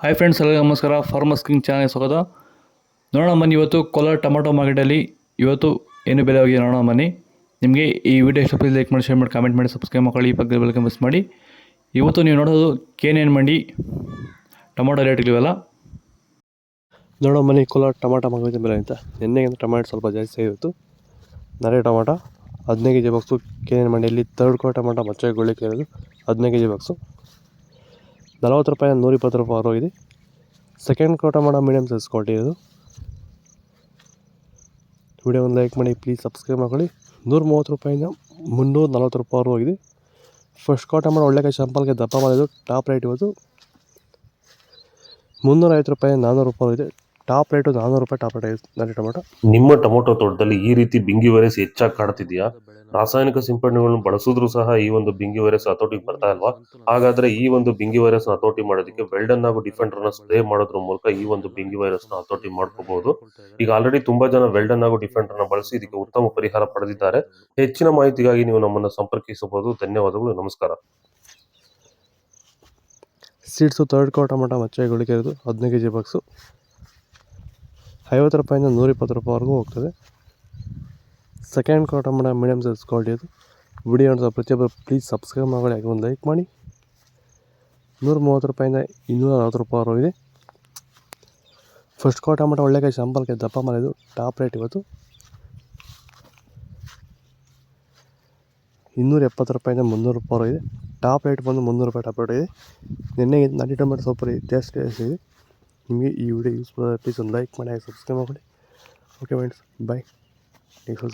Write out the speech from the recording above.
Hi friends, ಎಲ್ಲರಿಗೂ ನಮಸ್ಕಾರ. Farmers king channel ಸ್ವಾಗತ. ನೋಡೋಣ ಬನ್ನಿ, ಇವತ್ತು ಕೋಲಾರ ಟೊಮಾಟೊ ಮಾರ್ಕೆಟಲ್ಲಿ ಇವತ್ತು ಏನು ಬೆಲೆ ಹೋಗಿದೆ ನೋಡೋಣ ಬನ್ನಿ. ನಿಮಗೆ ಈ ವಿಡಿಯೋ ಇಷ್ಟ ಲೈಕ್ ಮಾಡಿ, ಶೇರ್ ಮಾಡಿ, ಕಾಮೆಂಟ್ ಮಾಡಿ, ಸಬ್ಸ್ಕ್ರೈಬ್ ಮಾಡಿ, ಪಕ್ಕದ ಬೆಲ್ ಮಿಸ್ ಮಾಡಿ. ಇವತ್ತು ನೀವು ನೋಡೋದು KNN ಮಂಡಿ ಟೊಮಾಟೊ ರೇಟ್ಗಳಿವೆಲ್ಲ ನೋಡೋ ಬನ್ನಿ. ಕೋಲಾರ ಟೊಮಾಟೊ ಮಾರ್ಕೆಟ್ ಬೆಲೆ ಅಂತ ನಿನ್ನೆಗಿಂತ ಟೊಮಾಟೊ ಸ್ವಲ್ಪ ಜಾಸ್ತಿ ಆಗಿತ್ತು. ನರೆ ಟೊಮಾಟೊ 15 kg ಬಾಕ್ಸು KNN ಮಂಡಿಯಲ್ಲಿ. ತರ್ಡ್ ಕೋ ಟೊಮಾಟೊ ಮಚ್ಚೆ ಗೊಳ್ಳಿಕ್ಕೆ ಇರೋದು 15 kg ಬಾಕ್ಸು 40 ರೂಪಾಯಿ 120 ರೂಪಾಯಿ ಹೊರಗಿದೆ. ಸೆಕೆಂಡ್ ಕೋ ಟೊಮಾಟೊ ಮೀಡಿಯಮ್ ಸೈಜ್ ಕ್ವಾಲಿಟಿ ಇದು. ವಿಡಿಯೋ ಒಂದು ಲೈಕ್ ಮಾಡಿ, ಪ್ಲೀಸ್ ಸಬ್ಸ್ಕ್ರೈಬ್ ಮಾಡ್ಕೊಳ್ಳಿ. 130 ರೂಪಾಯಿಂದ 340 ರೂಪಾಯಿ ಹೋಗಿದೆ. ಫಸ್ಟ್ ಕೋ ಟೊಮಾಟೊ ಒಳ್ಳೆಕಾಯಿ ಶಾಂಪಲ್ಗೆ ದಪ್ಪ ಮಾಡಿದ್ದು ಟಾಪ್ ರೇಟ್ ಇವತ್ತು 350 ರೂಪಾಯಿ 400 ರೂಪಾಯಿ ಇದೆ. ಟಾಪ್ ರೇಟು 400 ರೂಪಾಯಿ ಟಾಪ್ ರೇಟ್ ಇದೆ ಟೊಮಾಟೊ. ನಿಮ್ಮ ಟೊಮೊಟೊ ತೋಟದಲ್ಲಿ ಈ ರೀತಿ ಬಿಂಗಿ ವೈರಸ್ ಹೆಚ್ಚಾಗಿ ಕಾಡ್ತಿದೆಯಾ? ರಾಸಾಯನಿಕ ಸಿಂಪಡಣೆಗಳನ್ನು ಬಳಸಿದ್ರು ಸಹ ಈ ಒಂದು ಬಿಂಗಿ ವೈರಸ್ ಹತೋಟಿಗೆ ಬರ್ತಾ ಇಲ್ವಾ? ಹಾಗಾದ್ರೆ ಈ ಒಂದು ಬಿಂಗಿ ವೈರಸ್ ಹತೋಟಿ ಮಾಡೋದಕ್ಕೆ ವೆಲ್ಡನ್ ಹಾಗೂ ಡಿಫೆಂಡರ್ ನ ಸ್ಪ್ರೇ ಮಾಡೋದ್ರ ಮೂಲಕ ಈ ಒಂದು ಬಿಂಗಿ ವೈರಸ್ ನ ಹತೋಟಿ ಮಾಡ್ಕೋಬಹುದು. ಈಗ ಆಲ್ರೆಡಿ ತುಂಬಾ ಜನ ವೆಲ್ಡನ್ ಹಾಗೂ ಡಿಫೆಂಡರ್ ನ ಬಳಸಿ ಇದಕ್ಕೆ ಉತ್ತಮ ಪರಿಹಾರ ಪಡೆದಿದ್ದಾರೆ. ಹೆಚ್ಚಿನ ಮಾಹಿತಿಗಾಗಿ ನೀವು ನಮ್ಮನ್ನು ಸಂಪರ್ಕಿಸಬಹುದು. ಧನ್ಯವಾದಗಳು, ನಮಸ್ಕಾರ. ಸೀಡ್ಸು ತರ್ಡ್ ಕೋ ಟೊಮಾಟೊ ಮಚ್ಚೆ ಗುಳಿಗೆ ಇರೋದು 15 kg ಬಾಕ್ಸು 50 ರೂಪಾಯಿಂದ 120 ರೂಪಾಯಿವರೆಗೂ ಹೋಗ್ತದೆ. ಸೆಕೆಂಡ್ ಕೋ ಟೊಮಾಟೊ ಮೀಡಿಯಮ್ ಸೈಜ್ ಕ್ವಾಲಿಟಿ ಅದು. ವಿಡಿಯೋ ನೋಡಿದ ಪ್ರತಿಯೊಬ್ಬರು ಪ್ಲೀಸ್ ಸಬ್ಸ್ಕ್ರೈಬ್ ಮಾಡಿ, ಹಾಗೆ ಒಂದು ಲೈಕ್ ಮಾಡಿ. 130 ರೂಪಾಯಿಂದ 240 ರೂಪಾಯಿವರೆಗೂ ಇದೆ. ಫಸ್ಟ್ ಕೋ ಟೊಮಾಟೊ ಒಳ್ಳೆಕಾಯಿ ಶಾಂಪಲ್ಗೆ ದಪ್ಪ ಮಾಡಿದ್ದು ಟಾಪ್ ರೇಟ್ ಇವತ್ತು 270 ರೂಪಾಯಿಂದ 300 ರೂಪಾಯಿ ಇದೆ. ಟಾಪ್ ರೇಟ್ ಬಂದು 300 ರೂಪಾಯಿ ಟಾಪ್ ರೇಟ್ ಇದೆ. ನಿನ್ನೆ ನಾಟಿ ಟೊಮೆಟೊ ಸ್ವಲ್ಪ ಜಾಸ್ತಿ ಇದೆ. ನಿಮಗೆ ಈ ವಿಡಿಯೋ ಯೂಸ್ಫುಲ್ ಆದರೆ ಪ್ಲೀಸ್ ಒಂದು ಲೈಕ್ ಮಾಡಿ, ಹಾಗೆ ಸಬ್ಸ್ಕ್ರೈಬ್ ಮಾಡಿ. ಓಕೆ ಫ್ರೆಂಡ್ಸ್, ಬಾಯ್. ನೆಕ್ಸ್ಟ್